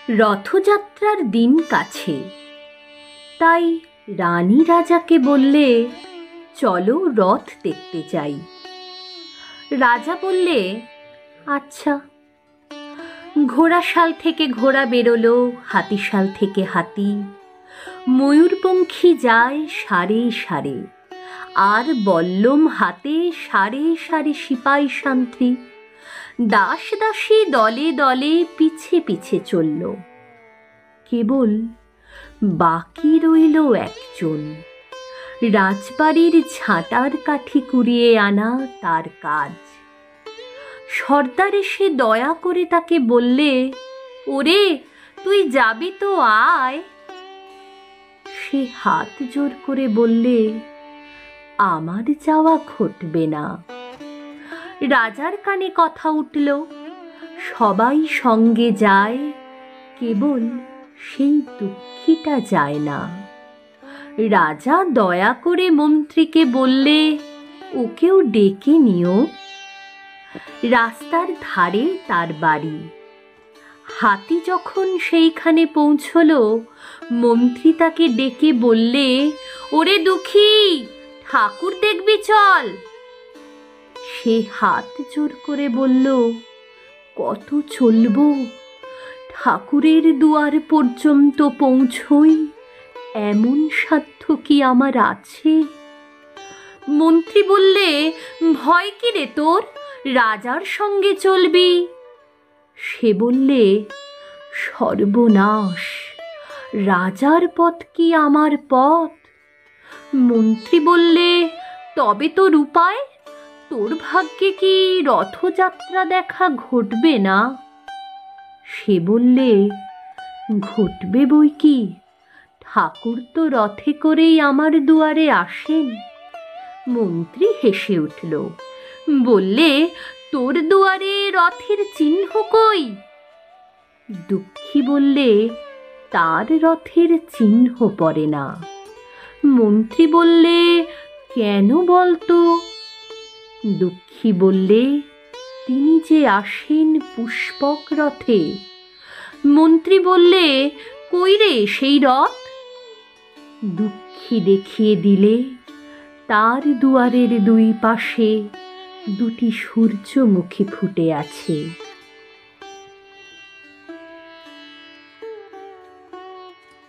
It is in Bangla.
রথযাত্রার দিন কাছে, তাই রানী রাজাকে বললে, চলো রথ দেখতে যাই। রাজা বললে, আচ্ছা। ঘোড়াশাল থেকে ঘোড়া বেরোলো, হাতিশাল থেকে হাতি, ময়ূরপঙ্খী যায় সারে সারে, আর বল্লম হাতে সারে সারে সিপাই সান্ত্রী, দাস দাসী দলে দলে পিছে পিছে চলল। কেবল বাকি রইল একজন, রাজবাড়ির ঝাঁটার কাঠি কুড়িয়ে আনা তার কাজ। সর্দার এসে দয়া করে তাকে বললে, ওরে তুই যাবি তো আয়। সে হাত জোর করে বললে, আমার যাওয়া ঘটবে না। রাজার কানে কথা উঠল, সবাই সঙ্গে যায়, কেবল সেই দুঃখীটা যায় না। রাজা দয়া করে মন্ত্রীকে বললে, ওকেও ডেকে নিও। রাস্তার ধারে তার বাড়ি। হাতি যখন সেইখানে পৌঁছল, মন্ত্রী তাকে ডেকে বললে, ওরে দুঃখী, ঠাকুর দেখবি চল। সে হাত জোর করে বলল, কত চলব? ঠাকুরের দুয়ার পর্যন্ত পৌঁছই এমন সাধ্য কি আমার আছে? মন্ত্রী বললে, ভয় কি রে তোর, রাজার সঙ্গে চলবি। সে বললে, সর্বনাশ, রাজার পথ কি আমার পথ? মন্ত্রী বললে, তবে তোর উপায়? তোর ভাগ্যে কি রথযাত্রা দেখা ঘটবে না? সে বললে, ঘটবে বই কি, ঠাকুর তো রথে করেই আমার দুয়ারে আসেন। মন্ত্রী হেসে উঠল, বললে, তোর দুয়ারে রথের চিহ্ন কই? দুঃখী বললে, তার রথের চিহ্ন পড়ে না। মন্ত্রী বললে, কেন বলতো? দুঃখী বললে, তিনি যে আসেন পুষ্পক রথে। মন্ত্রী বললে, কই রে সেই রথ? দুঃখী দেখিয়ে দিলে, তার দুয়ারের দুই পাশে দুটি সূর্যমুখী ফুটে আছে।